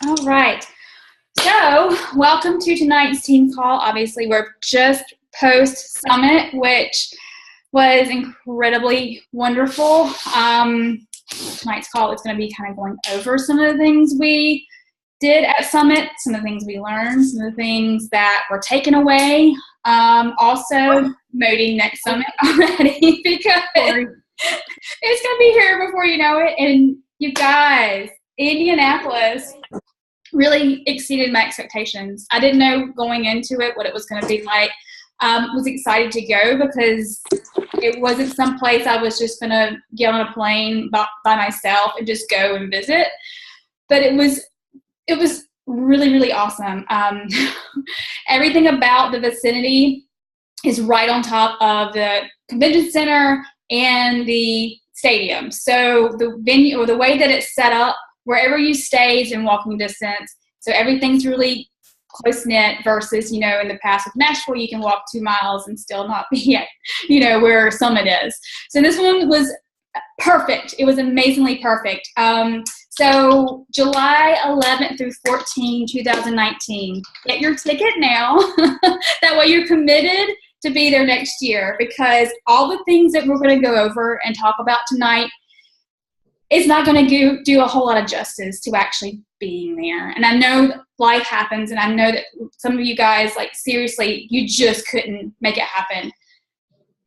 All right. So, welcome to tonight's team call. Obviously, we're just post summit, which was incredibly wonderful. Tonight's call is going to be kind of going over some of the things we did at summit, some of the things we learned, some of the things that were taken away. Also, promoting next summit already because it's going to be here before you know it. And you guys, Indianapolis really exceeded my expectations. I didn't know going into it what it was going to be like. Was excited to go because it wasn't some place I was just going to get on a plane by myself and just go and visit. But it was really, really awesome. Everything about the vicinity is right on top of the convention center and the stadium. So the venue, or the way that it's set up, wherever you stay is in walking distance. So everything's really close-knit versus, in the past with Nashville, you can walk 2 miles and still not be at, where Summit is. So this one was perfect. It was amazingly perfect. So July 11th through 14, 2019. Get your ticket now. That way you're committed to be there next year, because all the things that we're going to go over and talk about tonight, it's not going to do a whole lot of justice to actually being there. And I know life happens, and I know that some of you guys, seriously, you just couldn't make it happen.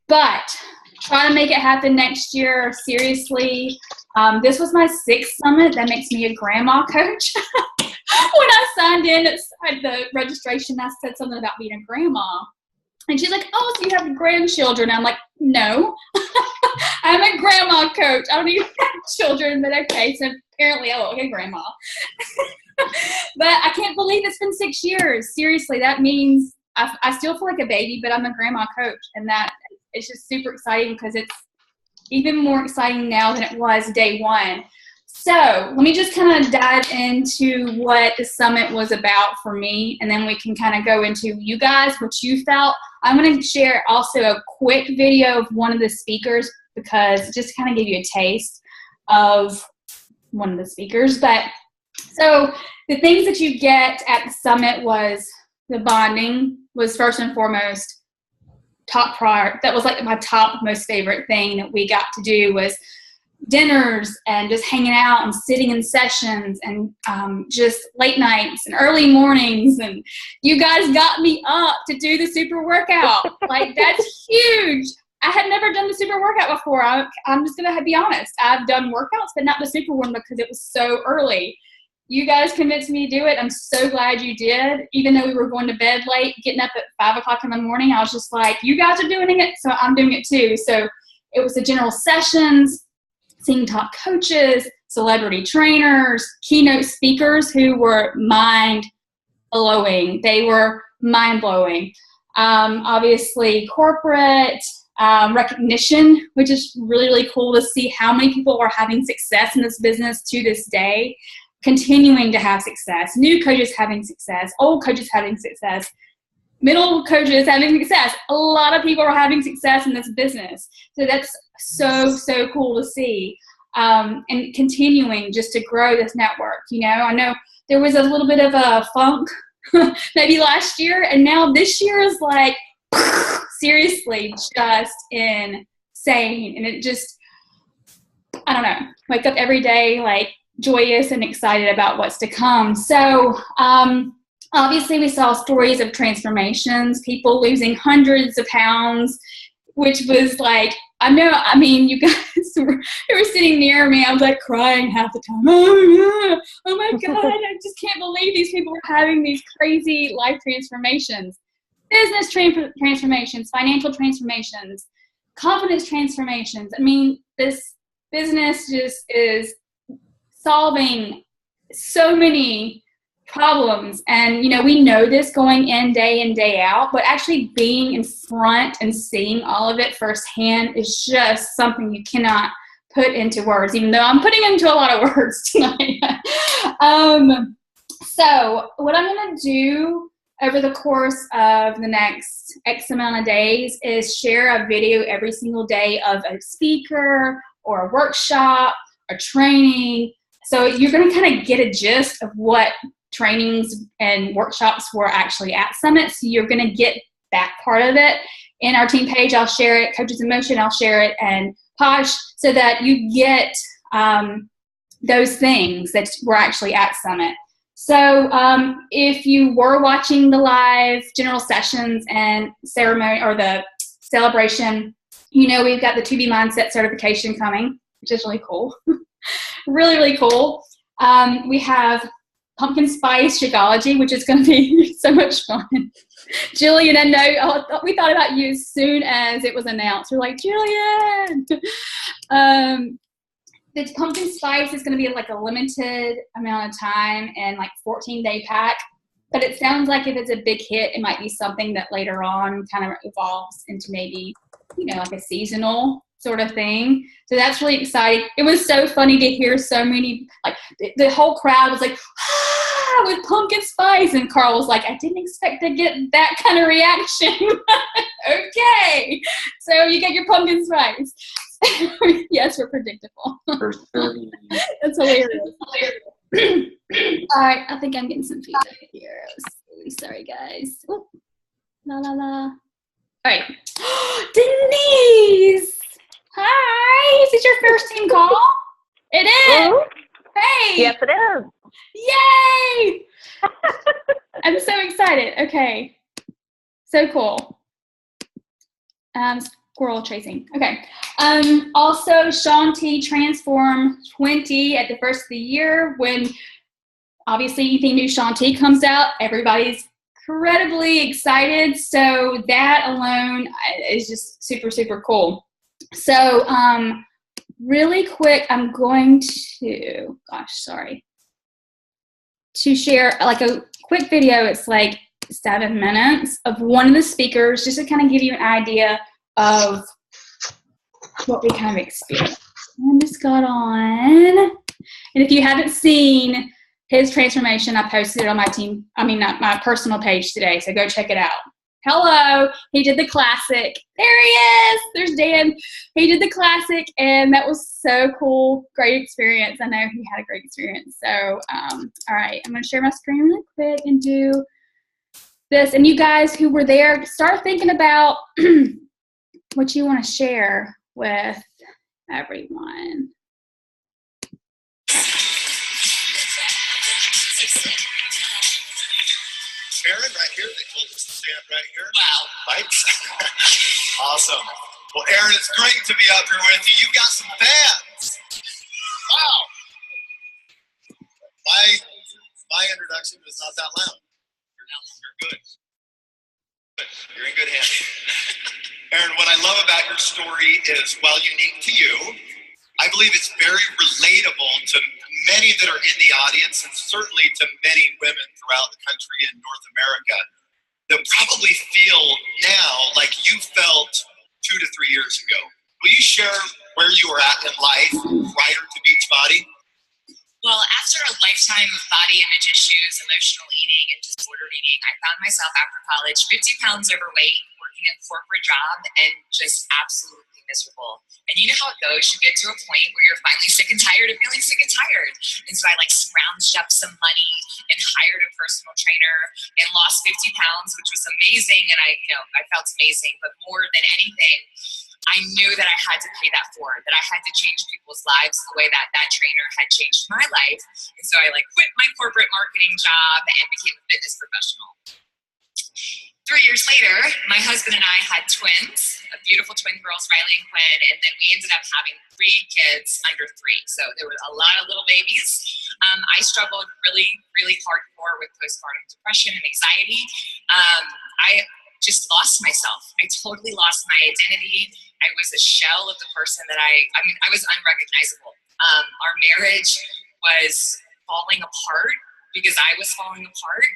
But try to make it happen next year, seriously. This was my 6th summit. That makes me a grandma coach. When I signed in at the registration, I said something about being a grandma. And she's like, oh, so you have grandchildren? I'm like, no. I'm a grandma coach. I don't even have children, but okay. So apparently I look like a grandma. But I can't believe it's been 6 years. Seriously, that means I still feel like a baby, but I'm a grandma coach. And that it's just super exciting, because it's even more exciting now than it was day one. So let me just kind of dive into what the summit was about for me, and then we can kind of go into you guys, what you felt. I'm going to share also a quick video of one of the speakers, because just kind of give you a taste of one of the speakers. But so the things that you get at the summit was the bonding was first and foremost top prior. That was my top most favorite thing that we got to do was dinners and just hanging out and sitting in sessions and just late nights and early mornings. And you guys got me up to do the super workout. That's huge. I had never done the super workout before. I'm just going to be honest. I've done workouts, but not the super one, because it was so early. You guys convinced me to do it. I'm so glad you did. Even though we were going to bed late, getting up at 5 o'clock in the morning, I was just like, you guys are doing it, so I'm doing it too. So it was the general sessions, seeing top coaches, celebrity trainers, keynote speakers who were mind-blowing. They were mind-blowing. Obviously, corporate recognition, which is really, really cool to see how many people are having success in this business to this day, continuing to have success, new coaches having success, old coaches having success, middle coaches having success. A lot of people are having success in this business. So that's so, so cool to see. And continuing just to grow this network. I know there was a little bit of a funk maybe last year, and now this year is seriously just insane. And it just, I don't know, wake up every day joyous and excited about what's to come. So obviously we saw stories of transformations, people losing hundreds of pounds, which was you guys were sitting near me. I was crying half the time. Oh my God, I just can't believe these people are having these crazy life transformations. Business transformations, financial transformations, confidence transformations. This business just is solving so many problems. And, we know this going in day out, but actually being in front and seeing all of it firsthand is just something you cannot put into words, even though I'm putting into a lot of words tonight. So what I'm going to do over the course of the next X amount of days is share a video every single day of a speaker or a workshop, a training, So you're going to kind of get a gist of what trainings and workshops were actually at Summit. So you're going to get that part of it. In our team page, I'll share it. Coaches in Motion, I'll share it. And Posh, so that you get those things that were actually at Summit. So if you were watching the live general sessions and ceremony or the celebration, you know we've got the 2B Mindset certification coming, which is really cool. Really, really cool. We have pumpkin spice Shakeology, which is going to be so much fun. Jillian, I know we thought about you as soon as it was announced. We're like, Jillian. The pumpkin spice is going to be like a limited amount of time and like 14-day pack. But it sounds like if it's a big hit, it might be something that later on kind of evolves into maybe, like a seasonal sort of thing. So that's really exciting. It was so funny to hear so many, like the whole crowd was like, with pumpkin spice. And Carl was like, I didn't expect to get that kind of reaction. Okay. So you get your pumpkin spice. Yes, we're predictable. That's hilarious. All right, I think I'm getting some feedback here. Sorry, guys. Ooh. La la la. All right, Denise. Hi. Is this your first team call? It is. Ooh. Hey. Yes, it is. Yay! I'm so excited. Okay. So cool. Squirrel chasing. Okay. Also, Shaun T Transform 20 at the first of the year. When obviously anything new Shaun T comes out, everybody's incredibly excited. So that alone is just super, super cool. So really quick, I'm going to, to share like a quick video. It's like 7 minutes of one of the speakers, just to kind of give you an idea of what we kind of experienced. I just got on. And if you haven't seen his transformation, I posted it on my personal page today, so go check it out. Hello, he did the classic. There he is. There's Dan. He did the classic, and that was so cool. Great experience. I know he had a great experience. So, all right, I'm going to share my screen really quick and do this. And you guys who were there, start thinking about what you want to share with everyone. Aaron, right here. They told us to stand right here. Wow. Lights. Awesome. Well, Aaron, it's great to be up here with you. You've got some fans. Wow. My introduction was not that loud. You're good. You're in good hands. Aaron, what I love about your story is, while unique to you, I believe it's very relatable to many that are in the audience, and certainly to many women throughout the country and North America that probably feel now like you felt 2 to 3 years ago. Will you share where you were at in life prior to Beachbody? Well, after a lifetime of body image issues, emotional eating, and disordered eating, I found myself after college 50 pounds overweight, working a corporate job, and just absolutely miserable. And you know how it goes. You get to a point where you're finally sick and tired of feeling sick and tired. And so I scrounged up some money and hired a personal trainer and lost 50 pounds, which was amazing. And I felt amazing. But more than anything, I knew that I had to pay that forward, that I had to change people's lives the way that that trainer had changed my life. And so I quit my corporate marketing job and became a fitness professional. 3 years later, my husband and I had twins, beautiful twin girls, Riley and Quinn, and then we ended up having 3 kids under 3. So there was a lot of little babies. I struggled really, really hardcore with postpartum depression and anxiety. I just lost myself. I totally lost my identity. I was a shell of the person that I was unrecognizable. Our marriage was falling apart because I was falling apart.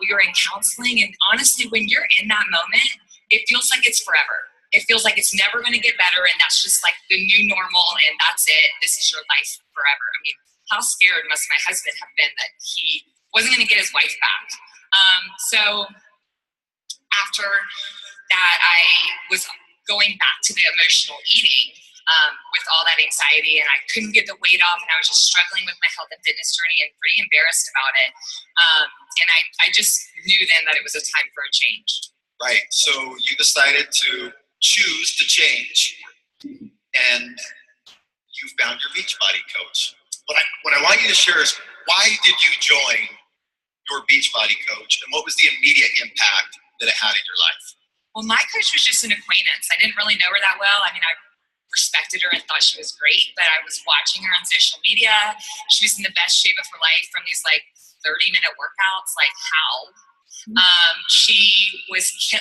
We were in counseling, and honestly, when you're in that moment, it feels like it's forever. It feels like it's never going to get better, and that's just the new normal, and that's it. This is your life forever. I mean, how scared must my husband have been that he wasn't going to get his wife back? So after that, I was going back to the emotional eating, with all that anxiety, and I couldn't get the weight off, and I was just struggling with my health and fitness journey and pretty embarrassed about it. And I just knew then that it was a time for a change. Right. So you decided to choose to change, and you found your Beachbody coach. What I want you to share is, why did you join your Beachbody coach, and what was the immediate impact that it had in your life? Well, my coach was just an acquaintance. I didn't really know her that well. I mean, I respected her and thought she was great, but I was watching her on social media. She was in the best shape of her life from these 30-minute workouts. How? She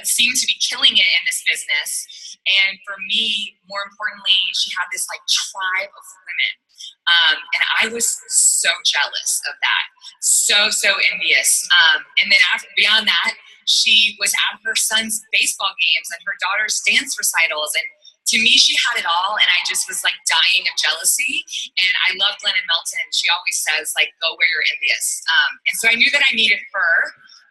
seemed to be killing it in this business. And for me, more importantly, she had this tribe of women. And I was so jealous of that. So envious. And then beyond that, she was at her son's baseball games and her daughter's dance recitals. And to me, she had it all. And I just was dying of jealousy. And I love Glennon Melton. She always says, go where you're envious. And so I knew that I needed her.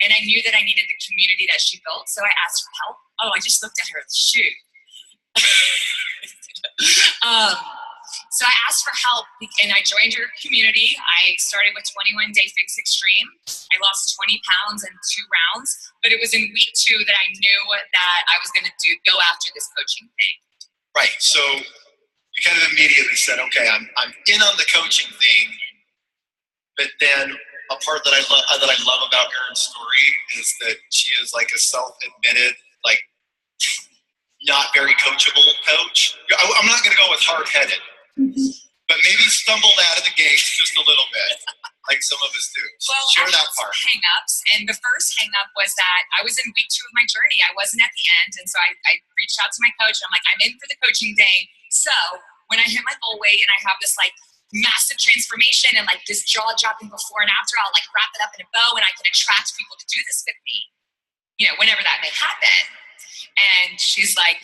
And I knew that I needed the community that she built. So I asked for help. Oh, I just looked at her. Shoot. So I asked for help, and I joined your community. I started with 21 Day Fix Extreme. I lost 20 pounds in 2 rounds, but it was in week 2 that I knew that I was going to go after this coaching thing. Right. So you kind of immediately said, okay, I'm in on the coaching thing. But then a part that I love about Erin's story is that she is a self-admitted, not very coachable coach. I'm not going to go with hard-headed, but maybe stumbled out of the gates just a little bit, like some of us do. Well, share that I part. had some hang-ups, and the first hang-up was that I was in week 2 of my journey. I wasn't at the end, and so I reached out to my coach. I'm like, I'm in for the coaching day. So when I hit my goal weight and I have this massive transformation and this jaw-dropping before and after, I'll wrap it up in a bow, and I can attract people to do this with me, whenever that may happen. And she's like,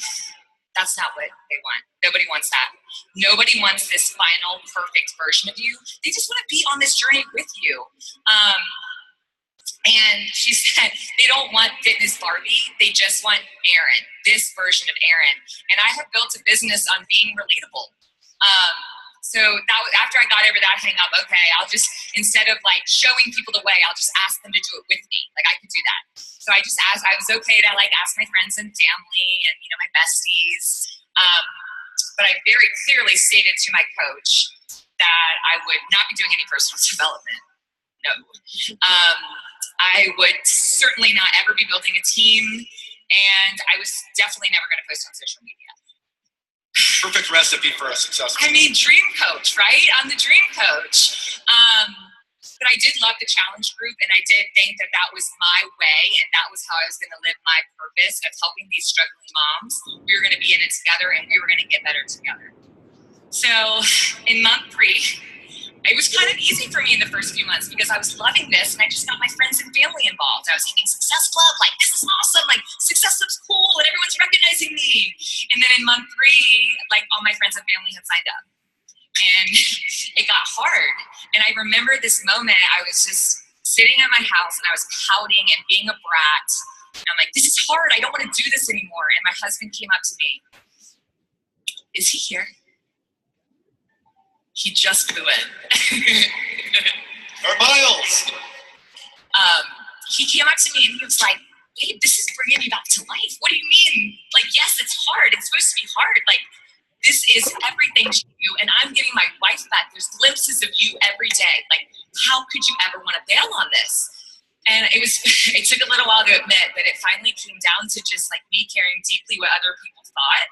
that's not what they want. Nobody wants that. Nobody wants this final perfect version of you. They just want to be on this journey with you. And she said, they don't want fitness Barbie. They just want Erin, this version of Erin. And I have built a business on being relatable. So after I got over that hang up, okay, I'll just, instead of showing people the way, I'll just ask them to do it with me. I could do that. So I just asked, I was okay to ask my friends and family and, my besties. But I very clearly stated to my coach that I would not be doing any personal development. No. I would certainly not ever be building a team. And I was definitely never going to post on social media. Perfect recipe for a successful. Dream coach, right? I'm the dream coach. But I did love the challenge group, and I did think that that was my way, and that was how I was going to live my purpose of helping these struggling moms. We were going to be in it together, and we were going to get better together. So in month 3, it was kind of easy for me in the first few months because I was loving this, and I just got my friends and family involved. I was hitting Success Club, this is awesome, Success Club's cool, and everyone's recognizing me. And then in month 3, all my friends and family had signed up. And it got hard. And I remember this moment, I was just sitting at my house, and I was pouting and being a brat. And I'm like, this is hard, I don't want to do this anymore. And my husband came up to me. Is he here? He just flew in. Or Miles. He came up to me and he was like, babe, this is bringing me back to life. What do you mean? Yes, it's hard. It's supposed to be hard. This is everything to you. And I'm getting my wife back. There's glimpses of you every day. How could you ever want to bail on this? And it took a little while to admit, but it finally came down to just me caring deeply what other people thought.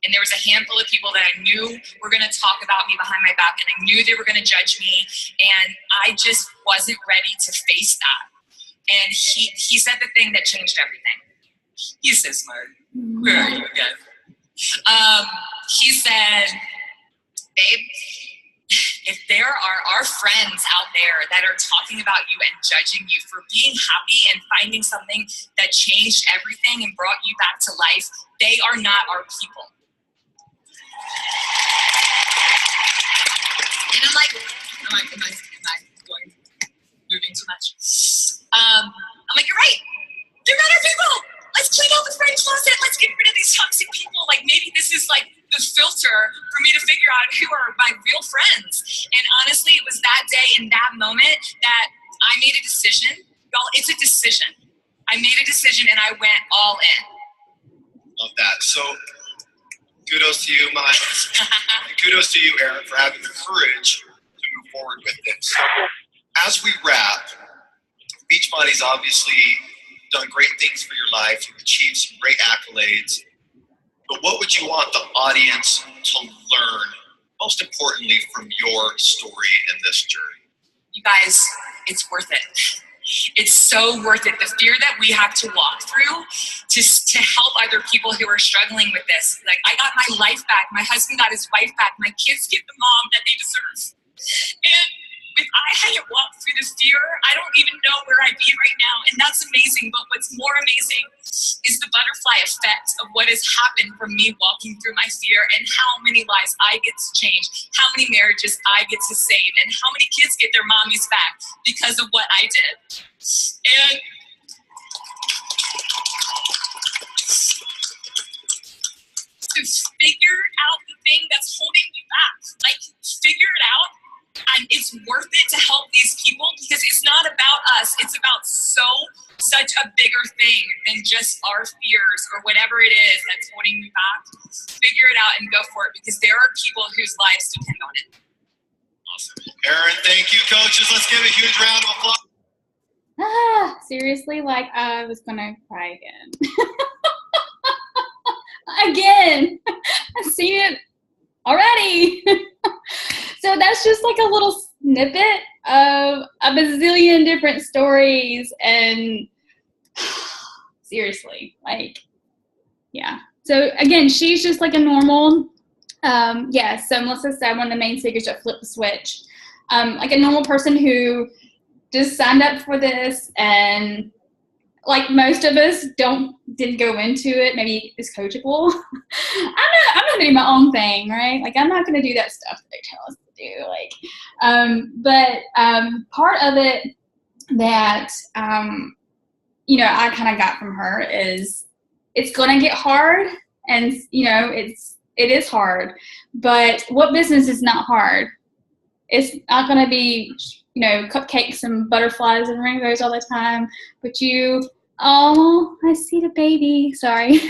And there was a handful of people that I knew were going to talk about me behind my back, and I knew they were going to judge me, and I just wasn't ready to face that. And he said the thing that changed everything. He's so smart. Where are you again? He said, babe, if there are our friends out there that are talking about you and judging you for being happy and finding something that changed everything and brought you back to life, they are not our people. And I'm like, am I moving too much? I'm like, you're right. They're not our people. Let's clean out the friend closet. Let's get rid of these toxic people. Maybe this is the filter out who are my real friends. And honestly, it was that day in that moment that I made a decision. Y'all, it's a decision. I made a decision and I went all in. Love that. So kudos to you, Miles. And kudos to you, Erin, for having the courage to move forward with this. So as we wrap, Beachbody's obviously done great things for your life. You've achieved some great accolades. But what would you want the audience to learn, most importantly, from your story in this journey? You guys, it's worth it. It's so worth it. The fear that we have to walk through to help other people who are struggling with this. Like, I got my life back. My husband got his wife back. My kids get the mom that they deserve. And if I hadn't walked through the fear, I don't even know where I'd be right now. And that's amazing. But what's more amazing is the butterfly effect of what has happened from me walking through my fear, and how many lives I get to change, how many marriages I get to save, and how many kids get their mommies back because of what I did. And to figure out the thing that's holding me back, like, figure it out. And it's worth it to help these people, because it's not about us. It's about such a bigger thing than just our fears or whatever it is that's holding me back. Figure it out and go for it, because there are people whose lives depend on it. Awesome. Erin, thank you, coaches. Let's give a huge round of applause. Seriously, like, I was gonna cry again. Again. I see it already. So that's just like a little snippet of a bazillion different stories, and seriously, like, yeah. So again, she's just like a normal, so Melissa said one of the main speakers that flipped the switch, like a normal person who just signed up for this, and like most of us didn't go into it maybe is coachable. I'm not doing my own thing, right? Like, I'm not going to do that stuff that they tell us to do. Like, but part of it that I kind of got from her is it's going to get hard, and it is hard. But what business is not hard? It's not going to be cupcakes and butterflies and rainbows all the time, but I see the baby, sorry.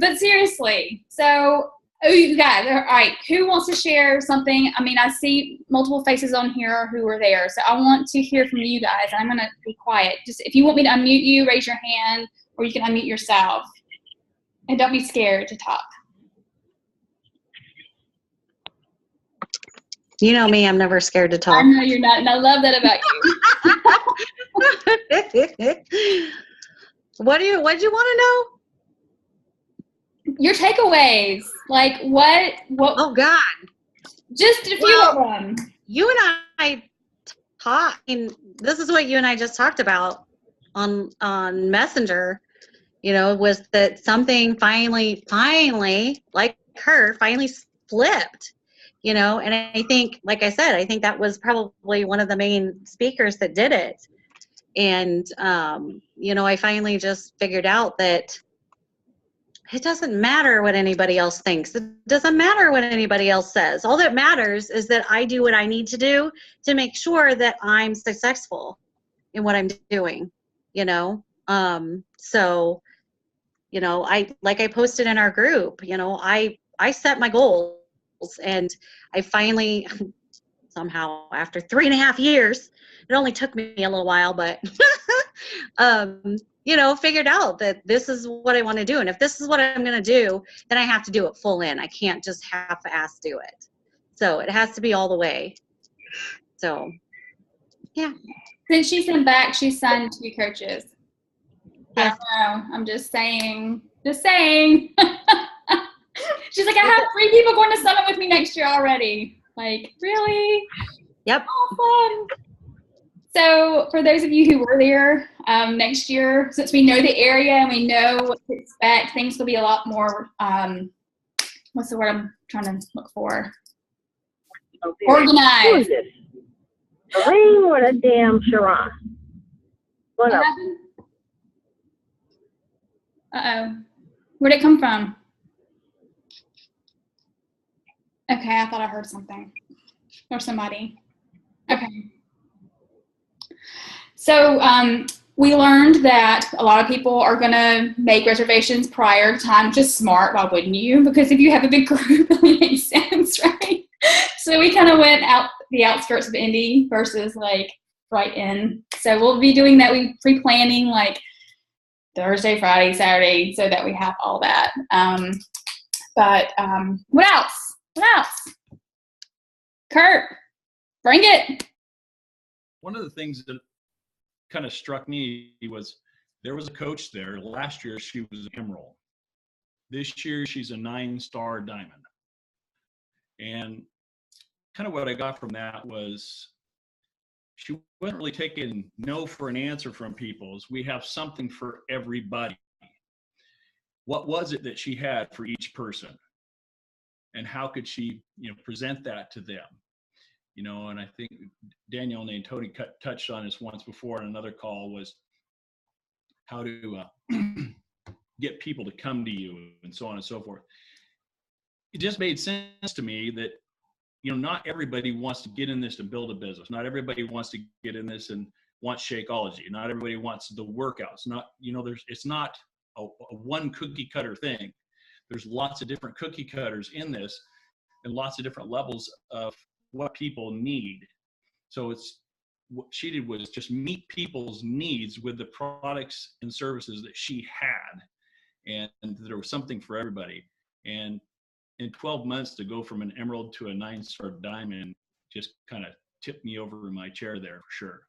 But seriously, so, you guys, all right, who wants to share something? I mean, I see multiple faces on here who are there, so I want to hear from you guys. I'm going to be quiet. Just, if you want me to unmute you, raise your hand, or you can unmute yourself. And don't be scared to talk. You know me, I'm never scared to talk. I know you're not, and I love that about you. What do you want to know? Your takeaways. Like, what? Oh, God. Just a few of them. You and I talked, this is what you and I just talked about on Messenger, was that something finally, like her, finally flipped. And I think, like I said, I think that was probably one of the main speakers that did it. And, I finally just figured out that it doesn't matter what anybody else thinks. It doesn't matter what anybody else says. All that matters is that I do what I need to do to make sure that I'm successful in what I'm doing, So, I posted in our group, I set my goals. And I finally, somehow, after 3.5 years, it only took me a little while, but, figured out that this is what I want to do. And if this is what I'm going to do, then I have to do it full in. I can't just half-ass do it. So it has to be all the way. So, yeah. Since she's in back, she's signed 2 coaches. Yeah. I don't know. I'm just saying. She's like, I have 3 people going to Summit with me next year already. Like, really? Yep. Awesome. So for those of you who were there next year, since we know the area and we know what to expect, things will be a lot more, what's the word I'm trying to look for? Okay. Organized. Who is this? Elaine or the damn Sharon? What up? Uh-oh. Where'd it come from? Okay, I thought I heard something or somebody. Okay. So we learned that a lot of people are going to make reservations prior to time, which is smart. Why wouldn't you? Because if you have a big group, it only makes sense, right? So we kind of went out the outskirts of Indy versus like right in. So we'll be doing that. We pre-planning like Thursday, Friday, Saturday, so that we have all that. But what else? What else? Kurt, bring it. One of the things that kind of struck me was there was a coach there. Last year, she was an emerald. This year, she's a 9-star diamond. And kind of what I got from that was she wasn't really taking no for an answer from people. We have something for everybody. What was it that she had for each person? And how could she, present that to them? And I think Danielle and Tony touched on this once before in another call, was how to get people to come to you and so on and so forth. It just made sense to me that, not everybody wants to get in this to build a business. Not everybody wants to get in this and wants Shakeology. Not everybody wants the workouts. It's not a one cookie cutter thing. There's lots of different cookie cutters in this and lots of different levels of what people need. So what she did was just meet people's needs with the products and services that she had. And there was something for everybody. And in 12 months to go from an emerald to a 9-star diamond just kind of tipped me over in my chair there for sure.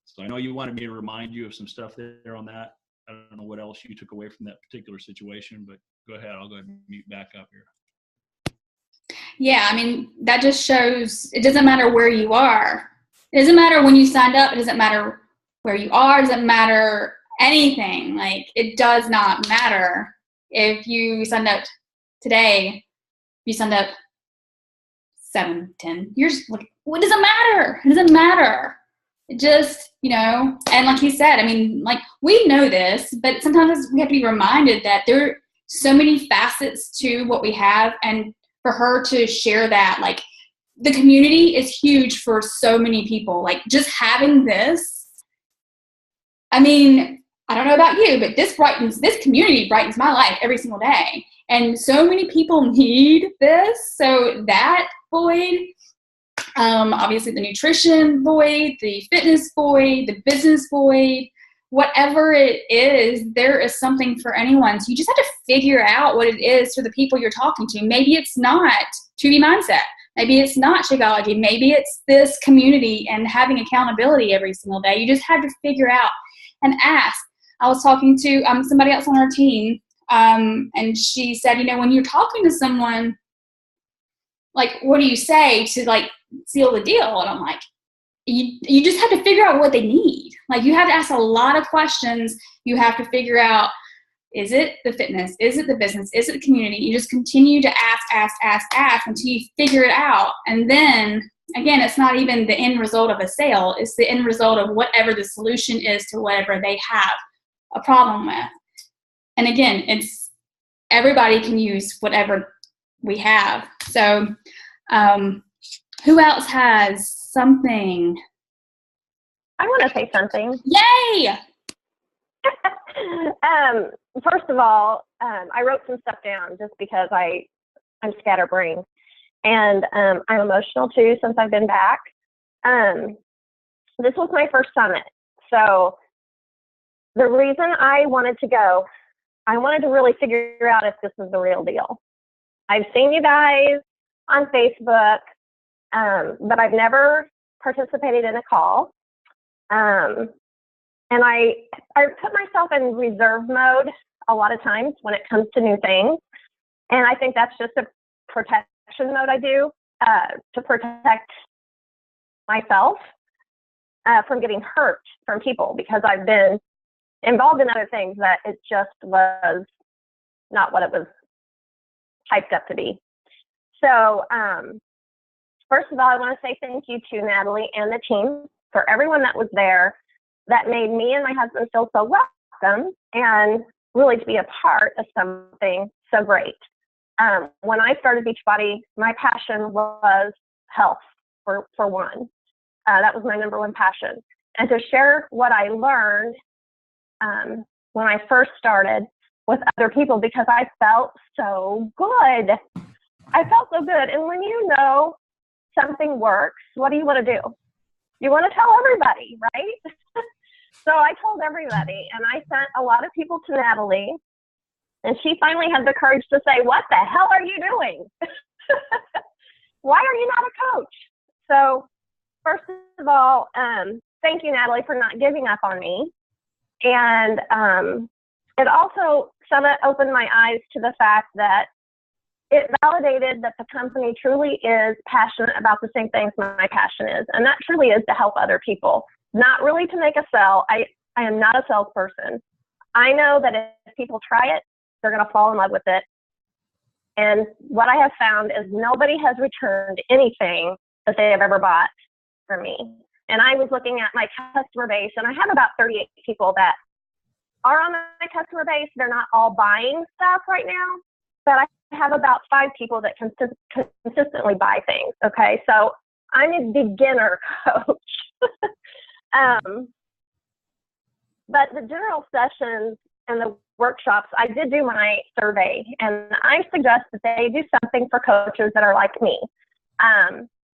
So I know you wanted me to remind you of some stuff there on that. I don't know what else you took away from that particular situation, but go ahead. I'll go ahead and mute back up here. Yeah, I mean, that just shows it doesn't matter where you are. It doesn't matter when you signed up. It doesn't matter where you are. It doesn't matter anything. Like, it does not matter if you signed up today, you signed up 7, 10 years. Like, what does it matter? It doesn't matter. It just, and like he said, I mean, like, we know this, but sometimes we have to be reminded that there are so many facets to what we have. And for her to share that, like, the community is huge for so many people. Like, just having this, I mean, I don't know about you, but this community brightens my life every single day. And so many people need this. So that void, obviously the nutrition void, the fitness void, the business void, whatever it is, there is something for anyone. So you just have to figure out what it is for the people you're talking to. Maybe it's not 2B Mindset. Maybe it's not Shakeology. Maybe it's this community and having accountability every single day. You just have to figure out and ask. I was talking to somebody else on our team, and she said, when you're talking to someone, like, what do you say to, like, seal the deal? And I'm like, you just have to figure out what they need. Like, you have to ask a lot of questions. You have to figure out, is it the fitness? Is it the business? Is it the community? You just continue to ask until you figure it out. And then, again, it's not even the end result of a sale. It's the end result of whatever the solution is to whatever they have a problem with. And again, it's everybody can use whatever we have. So who else has something? I want to say something. Yay! First of all, I wrote some stuff down just because I'm scatterbrained. And I'm emotional too since I've been back. This was my first summit. So the reason I wanted to go, I wanted to really figure out if this is the real deal. I've seen you guys on Facebook, but I've never participated in a call. And I put myself in reserve mode a lot of times when it comes to new things. And I think that's just a protection mode I do to protect myself from getting hurt from people, because I've been involved in other things that it just was not what it was hyped up to be. So first of all, I want to say thank you to Natalie and the team for everyone that was there that made me and my husband feel so welcome and really to be a part of something so great. when I started Beachbody, my passion was health, for one. That was my number one passion. And to share what I learned when I first started with other people, because I felt so good. I felt so good. And when you know something works, what do you want to do? You want to tell everybody, right? So I told everybody, and I sent a lot of people to Natalie, and she finally had the courage to say, what the hell are you doing? Why are you not a coach? So first of all, thank you, Natalie, for not giving up on me. And it also somewhat opened my eyes to the fact that it validated that the company truly is passionate about the same things my passion is. And that truly is to help other people, not really to make a sell. I am not a salesperson. I know that if people try it, they're going to fall in love with it. And what I have found is nobody has returned anything that they have ever bought from me. And I was looking at my customer base, and I have about 38 people that are on my customer base. They're not all buying stuff right now, but I have about 5 people that consistently buy things. Okay, so I'm a beginner coach. But the general sessions and the workshops, I did do my survey, and I suggest that they do something for coaches that are like me.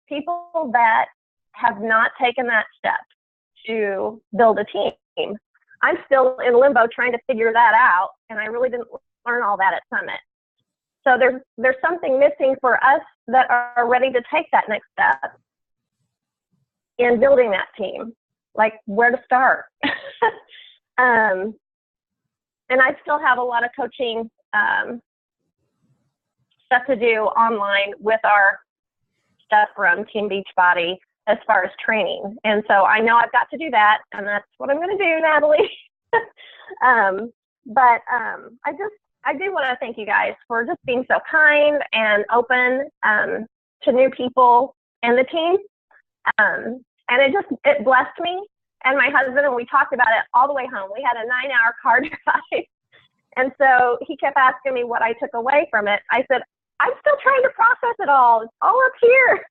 People that have not taken that step to build a team. I'm still in limbo trying to figure that out, and I really didn't learn all that at Summit. So there's something missing for us that are ready to take that next step in building that team, like where to start. And I still have a lot of coaching stuff to do online with our stuff from Team Beachbody as far as training. And so I know I've got to do that, and that's what I'm going to do, Natalie. I do want to thank you guys for just being so kind and open to new people and the team. And it blessed me and my husband, and we talked about it all the way home. We had a 9-hour car drive. And so he kept asking me what I took away from it. I said, I'm still trying to process it all. It's all up here.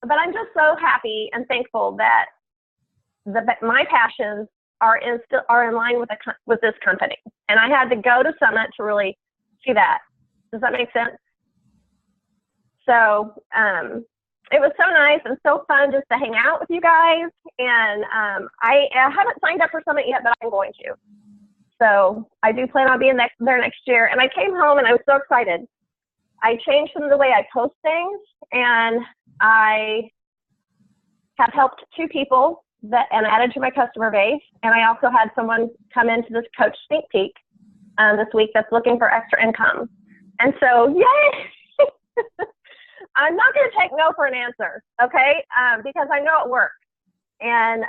But I'm just so happy and thankful that my passions are in line with this company. And I had to go to Summit to really see that. Does that make sense? So it was so nice and so fun just to hang out with you guys. And I haven't signed up for Summit yet, but I'm going to. So I do plan on being there next year. And I came home and I was so excited. I changed some of the way I post things, and I have helped 2 people and added to my customer base. And I also had someone come into this coach sneak peek this week that's looking for extra income. And so, yay! I'm not going to take no for an answer, okay? Because I know it works. And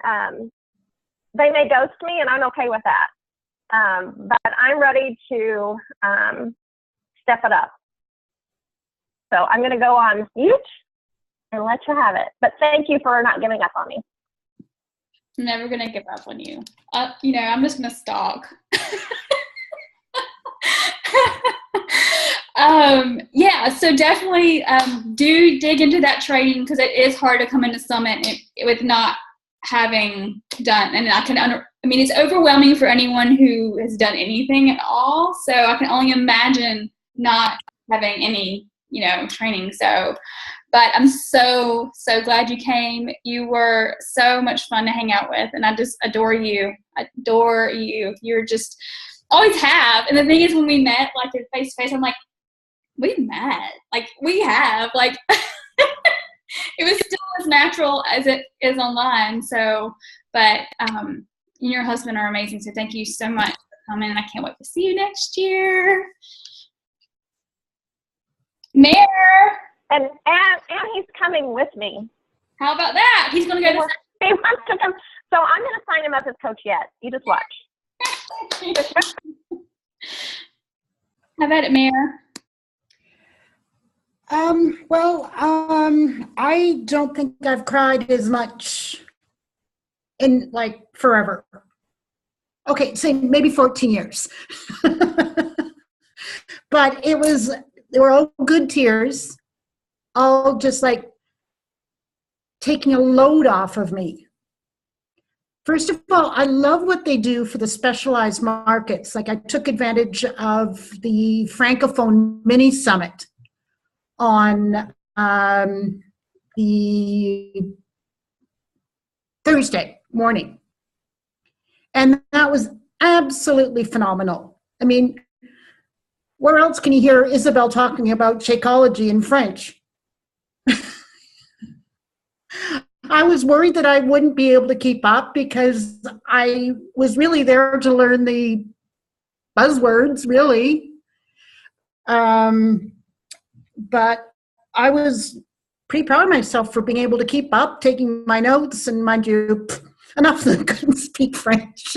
they may ghost me, and I'm okay with that. But I'm ready to step it up. So I'm going to go on mute and let you have it. But thank you for not giving up on me. I'm never going to give up on you. I'm just going to stalk. So definitely do dig into that training, because it is hard to come into Summit with not having done. And it's overwhelming for anyone who has done anything at all. So I can only imagine not having any, training. So, but I'm so, so glad you came. You were so much fun to hang out with, and I just adore you. You're just always have. And the thing is, when we met, like face to face, I'm like, we met. Like we have. Like it was still as natural as it is online. So, but you and your husband are amazing. So thank you so much for coming, and I can't wait to see you next year. Mayor. And he's coming with me. How about that? He's going to go to. He wants to come. So I'm going to sign him up as coach yet. You just watch. How about it, Mayor? I don't think I've cried as much in like forever. Okay, say maybe 14 years. But they were all good tears, all just like taking a load off of me. First of all, I love what they do for the specialized markets. Like I took advantage of the Francophone mini summit on the Thursday morning. And that was absolutely phenomenal. I mean, where else can you hear Isabel talking about Shakeology in French? I was worried that I wouldn't be able to keep up because I was really there to learn the buzzwords, really. But I was pretty proud of myself for being able to keep up, taking my notes, and mind you, enough of them couldn't speak French.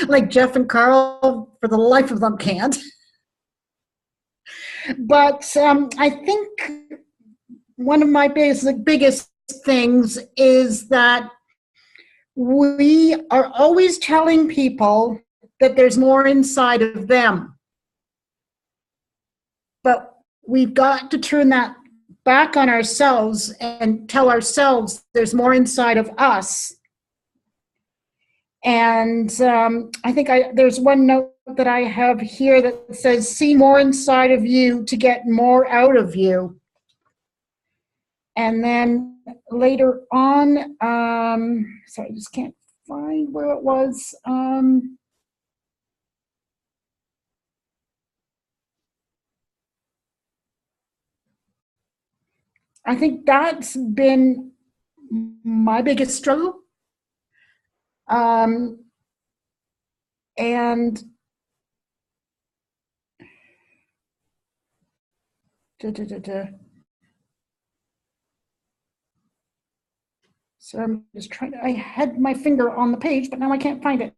Like Jeff and Carl, for the life of them, can't. But I think one of my biggest things is that we are always telling people that there's more inside of them. But we've got to turn that back on ourselves and tell ourselves there's more inside of us. And I think there's one note that I have here that says, see more inside of you to get more out of you. And then later on, sorry, I just can't find where it was. I think that's been my biggest struggle. And so I'm just trying to, I had my finger on the page, but now I can't find it.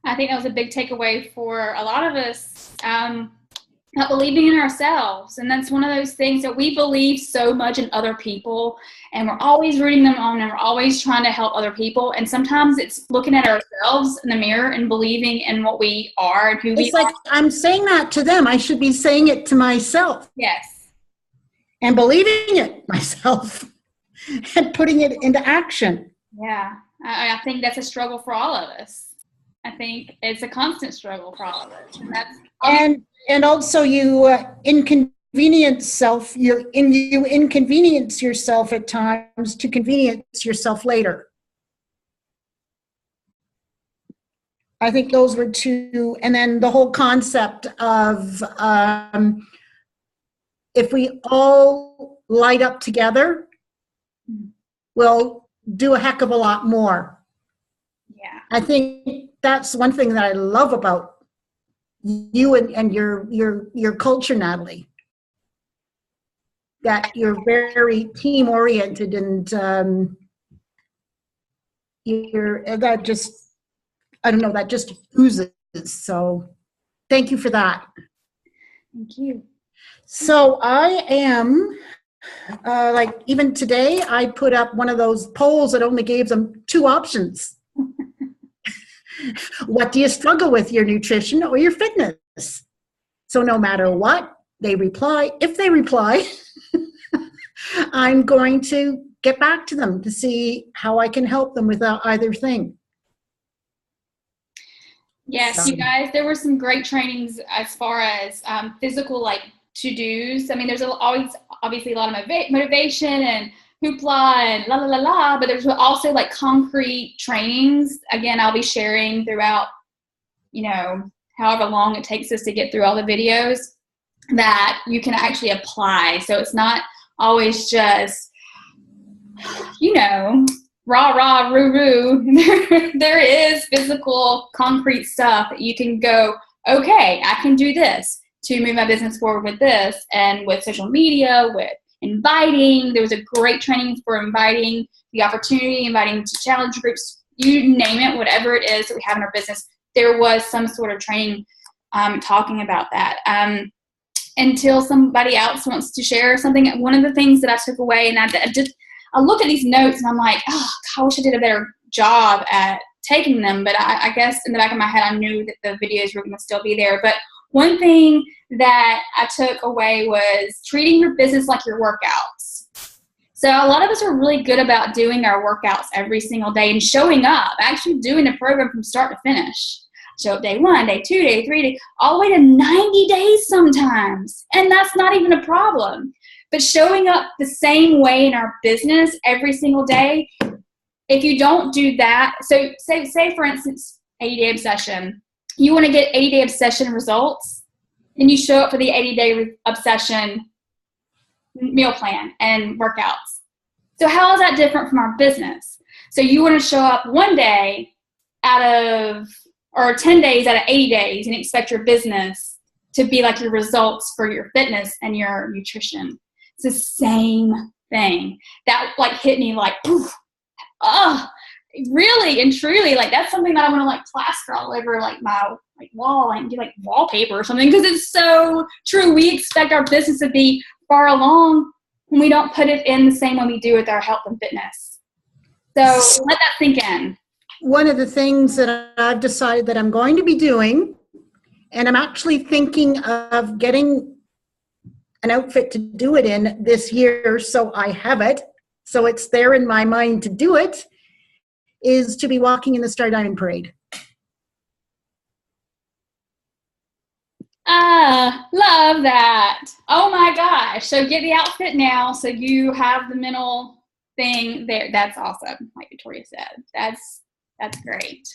I think that was a big takeaway for a lot of us, not believing in ourselves. And that's one of those things that we believe so much in other people, and we're always rooting them on, and we're always trying to help other people. And sometimes it's looking at ourselves in the mirror and believing in what we are and who we are. It's like I'm saying that to them. I should be saying it to myself. Yes. And believing it myself and putting it into action. Yeah. I think that's a struggle for all of us. I think it's a constant struggle for all of us. And also you inconvenience self. You inconvenience yourself at times to convenience yourself later. I think those were two. And then the whole concept of if we all light up together, we'll do a heck of a lot more. Yeah. I think that's one thing that I love about you and your culture, Natalie. That you're very team oriented, and that just oozes. So thank you for that. Thank you. So I am like, even today I put up one of those polls that only gave them 2 options. What do you struggle with, your nutrition or your fitness? So no matter what they reply, if they reply, I'm going to get back to them to see how I can help them with either thing. Yes, you guys, there were some great trainings as far as physical, like to-dos. I mean, there's always obviously a lot of motivation and hoopla and la la la la, but there's also like concrete trainings. Again, I'll be sharing throughout, however long it takes us to get through all the videos, that you can actually apply. So it's not always just, rah rah roo roo. There is physical concrete stuff that you can go, okay, I can do this to move my business forward with this, and with social media, with inviting. There was a great training for inviting the opportunity, inviting to challenge groups, you name it, whatever it is that we have in our business. There was some sort of training talking about that. Until somebody else wants to share something. One of the things that I took away, and I looked at these notes and I'm like, oh, I wish I did a better job at taking them, but I guess in the back of my head, I knew that the videos were going to still be there. But one thing that I took away was treating your business like your workouts. So a lot of us are really good about doing our workouts every single day and showing up, actually doing the program from start to finish. Show up day 1, day 2, day 3, all the way to 90 days sometimes. And that's not even a problem. But showing up the same way in our business every single day, if you don't do that, so say for instance, 80-day obsession, you want to get 80-day obsession results, and you show up for the 80-day obsession meal plan and workouts. So how is that different from our business? So you want to show up one day or 10 days out of 80 days and expect your business to be like your results for your fitness and your nutrition. It's the same thing. That like hit me like, poof, really and truly, like that's something that I want to like plaster all over like my like wall and do like wallpaper or something, because it's so true. We expect our business to be far along when we don't put it in the same way we do with our health and fitness. So let that sink in. One of the things that I've decided that I'm going to be doing, and I'm actually thinking of getting an outfit to do it in this year, so I have it, so it's there in my mind to do it, is to be walking in the Star Diamond Parade. Love that. Oh my gosh. So get the outfit now so you have the mental thing there. That's awesome, like Victoria said. That's great.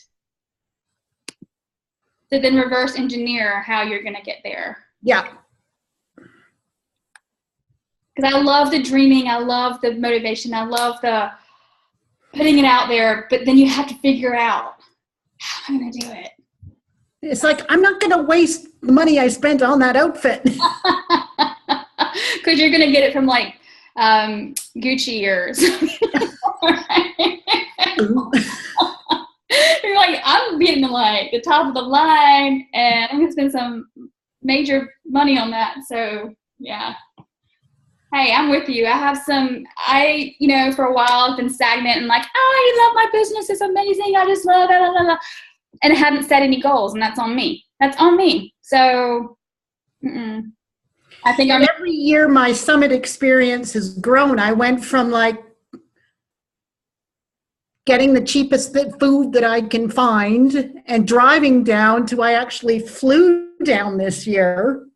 So then reverse engineer how you're going to get there. Yeah. Because I love the dreaming. I love the motivation. I love the putting it out there. But then you have to figure out, how am I going to do it? It's like, I'm not going to waste the money I spent on that outfit. Because you're going to get it from like Gucci or something. You're like, I'm getting like the top of the line, and I'm going to spend some major money on that. So yeah. Hey, I'm with you. For a while I've been stagnant and like, I love my business. It's amazing. I just love it. And I haven't set any goals, and that's on me. That's on me. So I think every year my summit experience has grown. I went from like getting the cheapest food that I can find and driving down to I actually flew down this year.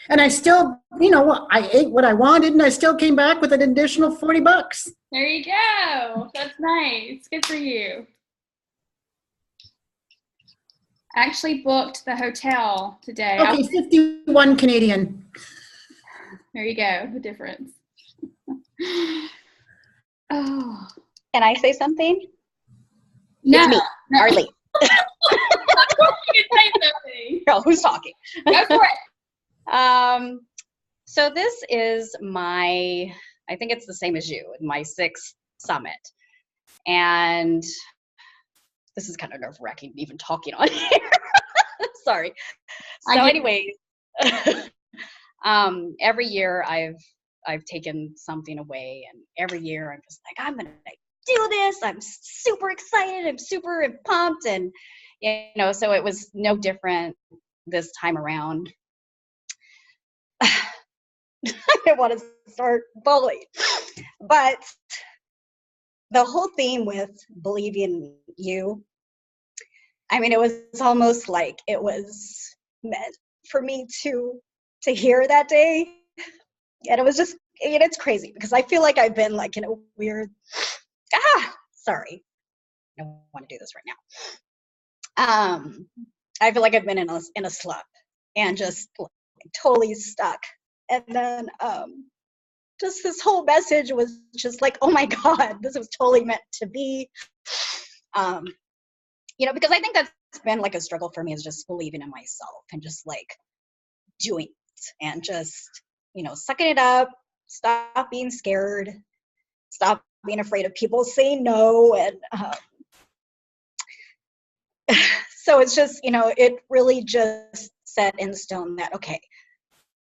And I still, I ate what I wanted, and I still came back with an additional $40. There you go. That's nice. Good for you. I actually booked the hotel today. Okay, 51 Canadian. There you go. The difference. Oh. Can I say something? No. It's me, Arlie. You can say something. Girl, who's talking? Go for it. So this is I think it's the same as you, my 6th summit. And this is kind of nerve-wracking even talking on here. Sorry. So anyways, every year I've taken something away, and every year I'm just like, I'm going to do this. I'm super excited. I'm super pumped. And, so it was no different this time around. I want to start bawling. But the whole theme with believing in you, I mean, it was almost like it was meant for me to hear that day. And it was just, it's crazy because I feel like I've been like in a weird, sorry. I don't want to do this right now. I feel like I've been in a slump and just like, totally stuck. And then just this whole message was just like, oh my God, this was totally meant to be. Because I think that's been like a struggle for me, is just believing in myself and just like doing it and just, sucking it up, stop being scared, stop being afraid of people saying no. And so it's just, it really just set in stone that, okay,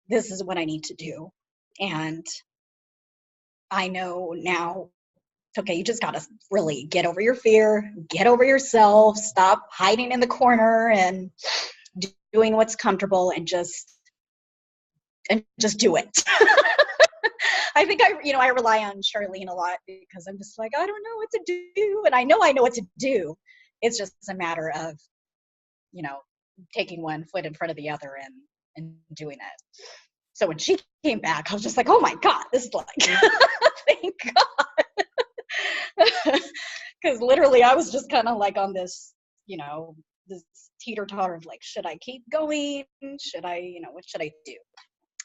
this is what I need to do. And I know now it's okay. You just got to really get over your fear, get over yourself, stop hiding in the corner and doing what's comfortable, and just do it. I think I rely on Charlene a lot, because I'm just like, I don't know what to do. And I know what to do. It's just a matter of, taking one foot in front of the other and doing it. So when she came back, I was just like, oh my God, this is like, thank God. Because literally I was just kind of like on this, this teeter-totter of like, should I keep going? Should I, what should I do?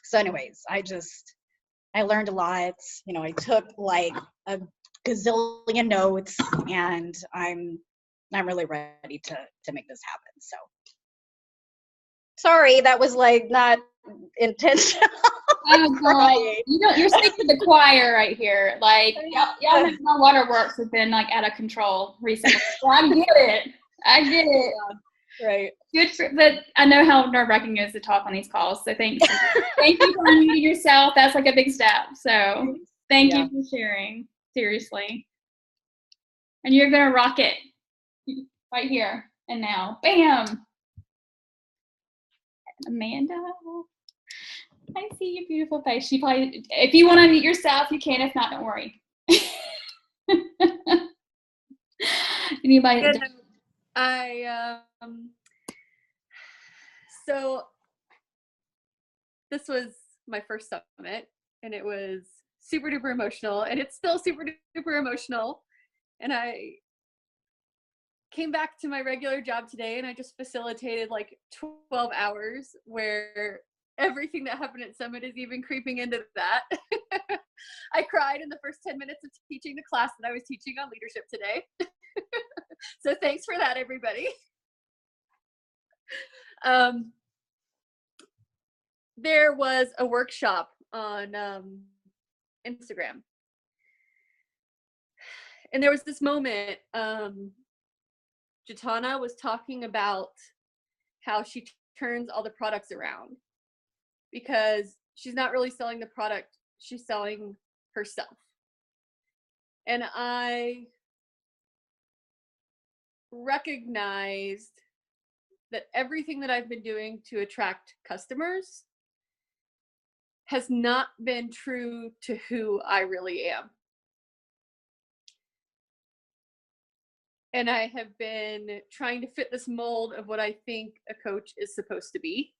So anyways, I learned a lot. I took like a gazillion notes, and I'm really ready to make this happen. So sorry, that was like not intentional. Oh, you're singing to the choir right here. Like, y'all know my waterworks have been like out of control recently. So I get it. Yeah, right. But I know how nerve-wracking it is to talk on these calls. So thank you for unmuting yourself. That's like a big step. So thank you for sharing. Seriously. And you're gonna rock it right here and now. Bam. Amanda. I see your beautiful face. She probably, if you want to unmute yourself, you can. If not, don't worry. Anybody? So this was my first summit, and it was super duper emotional, and it's still super duper emotional. And I came back to my regular job today, and I just facilitated like 12 hours where everything that happened at Summit is even creeping into that. I cried in the first 10 minutes of teaching the class that I was teaching on leadership today. So thanks for that, everybody. There was a workshop on Instagram. And there was this moment, Jatana was talking about how she turns all the products around, because she's not really selling the product, she's selling herself. And I recognized that everything that I've been doing to attract customers has not been true to who I really am. And I have been trying to fit this mold of what I think a coach is supposed to be,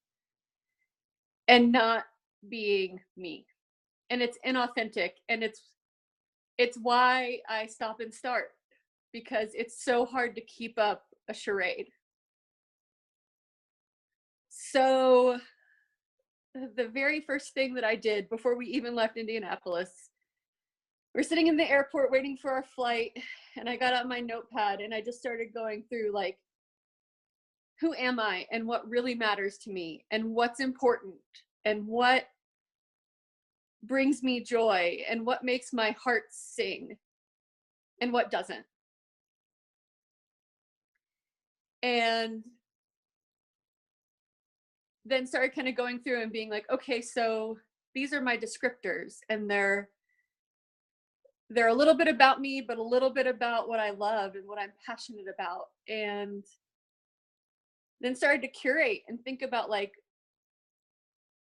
and not being me. And it's inauthentic, and it's why I stop and start, because it's so hard to keep up a charade. So the very first thing that I did before we even left Indianapolis, we're sitting in the airport waiting for our flight, and I got out my notepad and I just started going through like, who am I, and what really matters to me, and what's important, and what brings me joy, and what makes my heart sing, and what doesn't. And then started kind of going through and being like, okay, so these are my descriptors, and they're a little bit about me, but a little bit about what I love and what I'm passionate about. And then started to curate and think about like,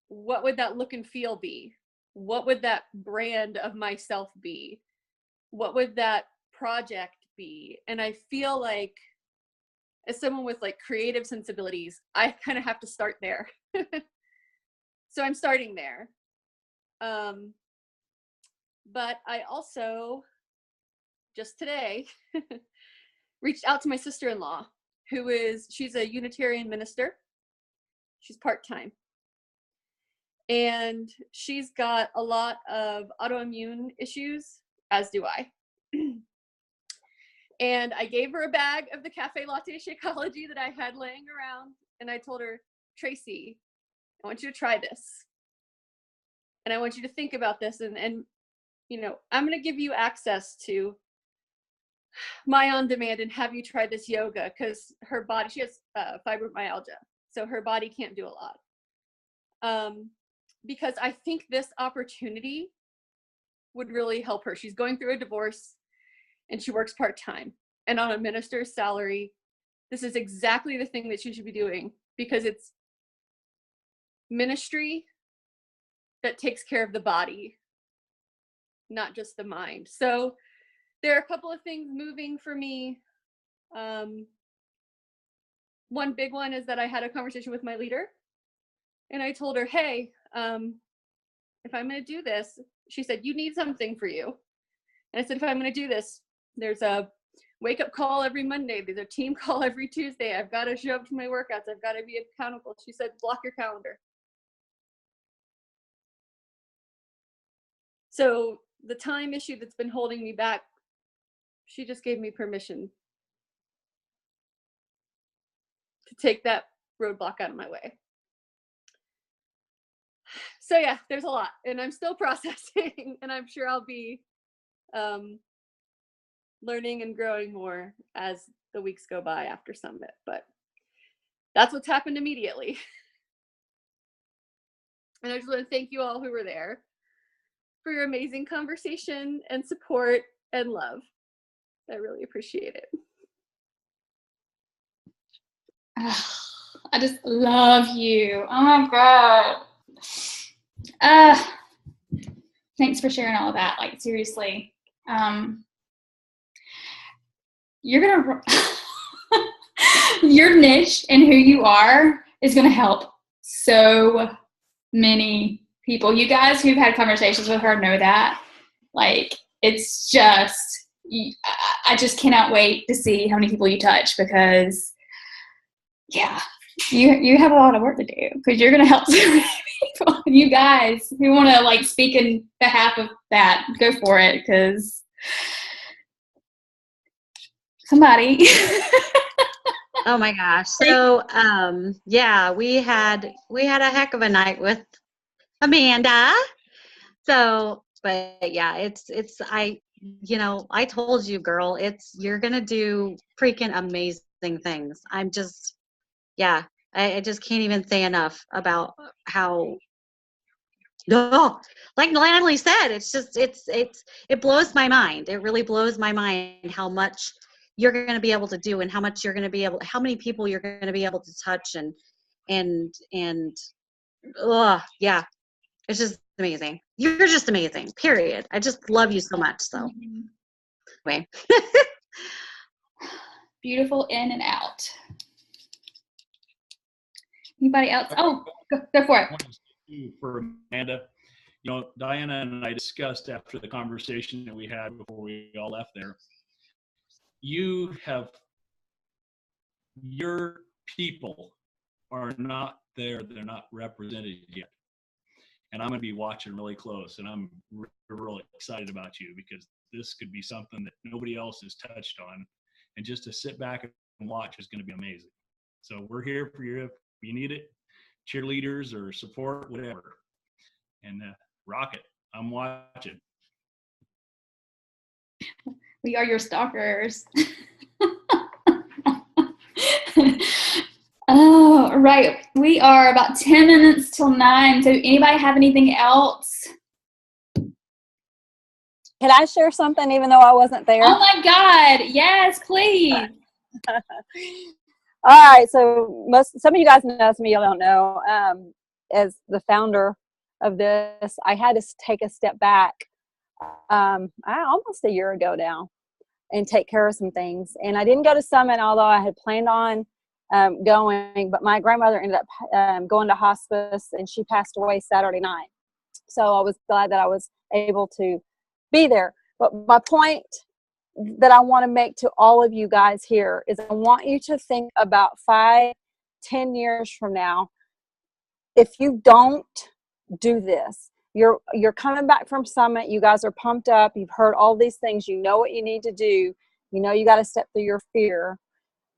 what would that look and feel be? What would that brand of myself be? What would that project be? And I feel like, as someone with like creative sensibilities, I kind of have to start there. So I'm starting there. But I also, just today, reached out to my sister-in-law, she's a Unitarian minister. She's part-time. And she's got a lot of autoimmune issues, as do I. And I gave her a bag of the Cafe Latte Shakeology that I had laying around. And I told her, Tracy, I want you to try this. And I want you to think about this. And you know, I'm going to give you access to my on-demand and have you try this yoga, because her body, she has fibromyalgia. So her body can't do a lot. Because I think this opportunity would really help her. She's going through a divorce. and she works part-time and on a minister's salary. This is exactly the thing that she should be doing, because it's ministry that takes care of the body, not just the mind. So there are a couple of things moving for me. One big one is that I had a conversation with my leader, and I told her, hey, if I'm going to do this, she said, you need something for you. And I said, if I'm going to do this, there's a wake up call every Monday. There's a team call every Tuesday. I've got to show up to my workouts. I've got to be accountable. She said, block your calendar. So the time issue that's been holding me back, she just gave me permission to take that roadblock out of my way. So yeah, there's a lot, and I'm still processing, and I'm sure I'll be learning and growing more as the weeks go by after Summit, but that's what's happened immediately. And I just want to thank you all who were there for your amazing conversation and support and love. I really appreciate it. I just love you. Oh my God. Thanks for sharing all of that. Like, seriously. You're gonna your niche and who you are is gonna help so many people. You guys who've had conversations with her know that. Like, it's just, I just cannot wait to see how many people you touch, because yeah, you have a lot of work to do, because you're gonna help so many people. And you guys who want to like speak in behalf of that, go for it, because somebody. Oh my gosh. So yeah, we had a heck of a night with Amanda. So, but yeah, it's I told you, girl, you're gonna do freaking amazing things. I'm just, yeah, I just can't even say enough about how, no, like Natalie said, it's just, it blows my mind. It really blows my mind how much you're going to be able to do, and how much you're going to be able, how many people you're going to be able to touch, and yeah, it's just amazing. You're just amazing, period. I just love you so much. So anyway. Beautiful in and out. Anybody else? Oh, go for it. For Amanda, Diana and I discussed after the conversation that we had before we all left there, your people are not there. They're not represented yet. And I'm going to be watching really close, and I'm really excited about you, because this could be something that nobody else has touched on. And just to sit back and watch is going to be amazing. So we're here for you if you need it, cheerleaders or support, whatever. And rock it. I'm watching. We are your stalkers. Oh, right. We are about 10 minutes till 9. So anybody have anything else? Can I share something even though I wasn't there? Oh my God. Yes, please. All right. So some of you guys know, some of you don't know. As the founder of this, I had to take a step back almost a year ago now and take care of some things. And I didn't go to Summit, although I had planned on going, but my grandmother ended up going to hospice, and she passed away Saturday night. So I was glad that I was able to be there. But my point that I want to make to all of you guys here is I want you to think about 5-10 years from now. If you don't do this, you're coming back from Summit, you guys are pumped up, you've heard all these things, you know what you need to do, you know you got to step through your fear.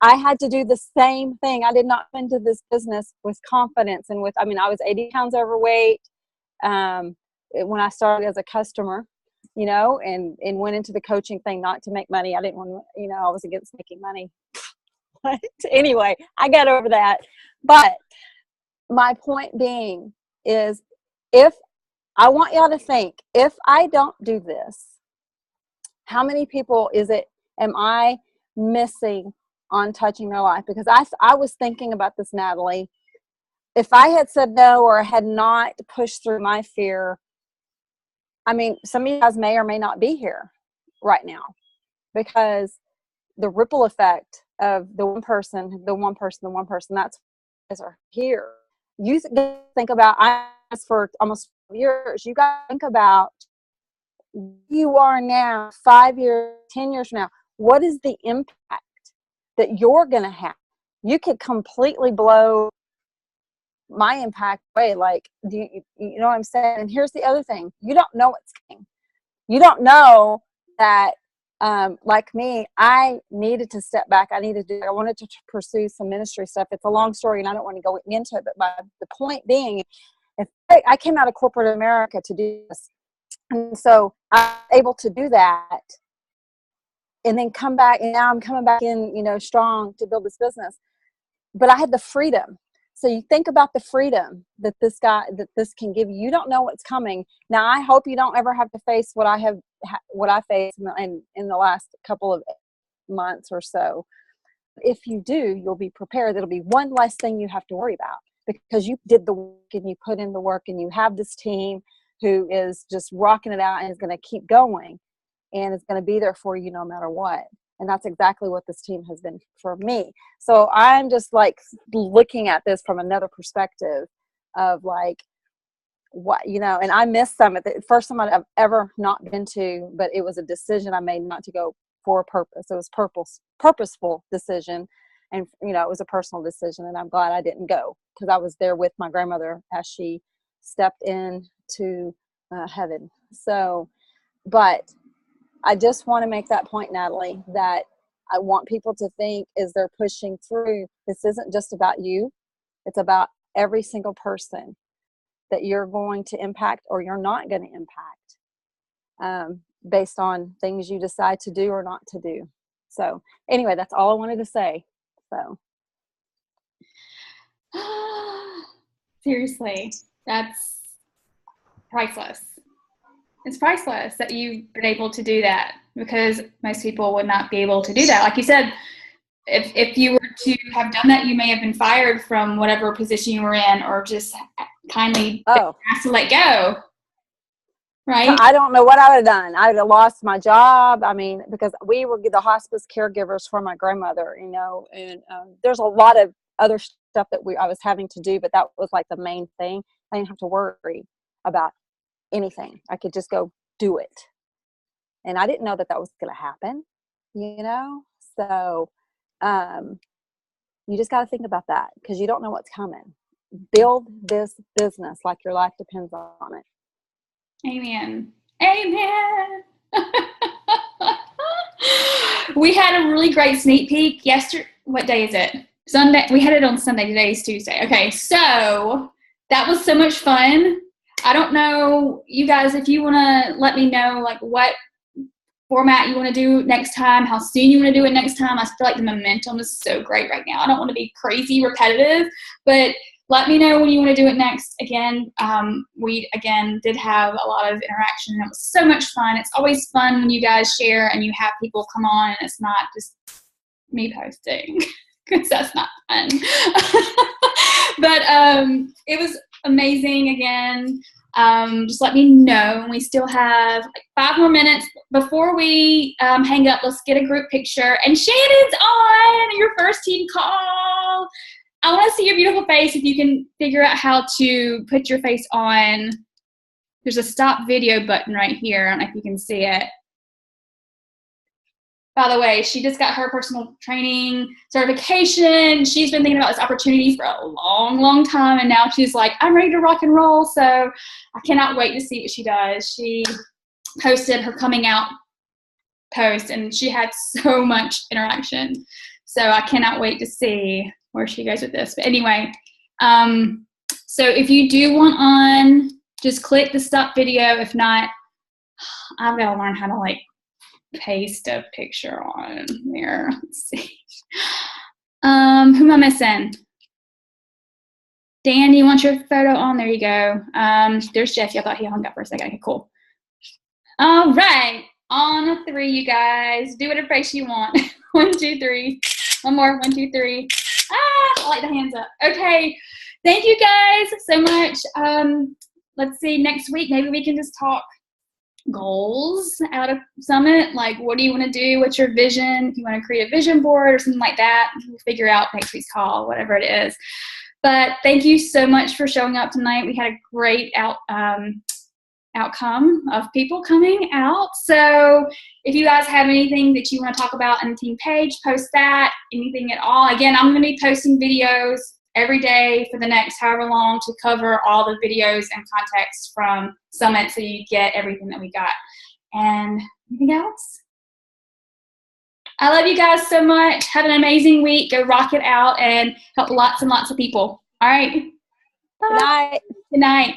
I had to do the same thing. I did not go into this business with confidence and I was 80 pounds overweight when I started as a customer, and went into the coaching thing not to make money. I didn't want to, I was against making money. But anyway, I got over that. But my point being is, if I want y'all to think, if I don't do this, How many people am I missing on touching their life? Because I was thinking about this, Natalie. If I had said no or had not pushed through my fear, I mean, some of you guys may or may not be here right now, because the ripple effect of the one person, that's guys are here. You think about, I asked for almost years, you guys think about you are now 5 years, 10 years from now. What is the impact that you're going to have? You could completely blow my impact away. Like, you know what I'm saying? And here's the other thing. You don't know what's coming. You don't know that, like me, I needed to step back. I wanted to pursue some ministry stuff. It's a long story and I don't want to go into it, but the point being, if I came out of corporate America to do this, and so I'm able to do that and then come back, and now I'm coming back in, strong to build this business. But I had the freedom. So you think about the freedom that this can give you. You don't know what's coming. Now, I hope you don't ever have to face what I faced in the last couple of months or so. If you do, you'll be prepared. It'll be one less thing you have to worry about, because you did the work and you put in the work, and you have this team who is just rocking it out and is going to keep going and is going to be there for you no matter what. And that's exactly what this team has been for me. So I'm just like looking at this from another perspective of like, what, and I missed Summit. The first Summit I've ever not been to, but it was a decision I made not to go for a purpose. It was purposeful decision. And, it was a personal decision, and I'm glad I didn't go, because I was there with my grandmother as she stepped into heaven. So, but I just want to make that point, Natalie, that I want people to think as they're pushing through, this isn't just about you. It's about every single person that you're going to impact or you're not going to impact, based on things you decide to do or not to do. So anyway, that's all I wanted to say. So. Seriously, that's priceless. It's priceless that you've been able to do that, because most people would not be able to do that. Like you said, if you were to have done that, you may have been fired from whatever position you were in, or just kindly asked to let go. Right? I don't know what I would have done. I would have lost my job. I mean, because we were the hospice caregivers for my grandmother, and there's a lot of other stuff that I was having to do, but that was like the main thing. I didn't have to worry about anything. I could just go do it. And I didn't know that was going to happen, So you just got to think about that, because you don't know what's coming. Build this business like your life depends on it. Amen. Amen. We had a really great sneak peek yesterday. What day is it? Sunday. We had it on Sunday. Today is Tuesday. Okay, so that was so much fun. I don't know, you guys, if you want to let me know, like, what format you want to do next time, how soon you want to do it next time. I feel like the momentum is so great right now. I don't want to be crazy repetitive, but let me know when you want to do it next. Again, we did have a lot of interaction. It was so much fun. It's always fun when you guys share and you have people come on and it's not just me posting, because that's not fun. But it was amazing again. Just let me know. We still have like 5 more minutes before we hang up. Let's get a group picture. And Shannon's on your first team call. I want to see your beautiful face. If you can figure out how to put your face on. There's a stop video button right here. I don't know if you can see it. By the way, she just got her personal training certification. She's been thinking about this opportunity for a long, long time. And now she's like, I'm ready to rock and roll. So I cannot wait to see what she does. She posted her coming out post and she had so much interaction. So I cannot wait to see where she goes with this. But anyway, so if you do want on, just click the stop video. If not, I've got to learn how to like paste a picture on there. Let's see. Who am I missing? Dan, you want your photo on? There you go. There's Jeffy. I thought he hung up for a second. Okay, cool. All right. On 3, you guys. Do whatever face you want. 1, 2, 3. One more. 1, 2, 3. I like the hands up. Okay. Thank you guys so much. Let's see, next week, maybe we can just talk goals out of Summit. Like, what do you want to do? What's your vision? If you want to create a vision board or something like that, we'll figure out next week's call, whatever it is. But thank you so much for showing up tonight. We had a great outcome of people coming out. So if you guys have anything that you want to talk about on the team page, post that, anything at all. Again, I'm going to be posting videos every day for the next however long to cover all the videos and context from Summit so you get everything that we got. And anything else? I love you guys so much. Have an amazing week. Go rock it out and help lots and lots of people. All right. Bye. Good night. Good night.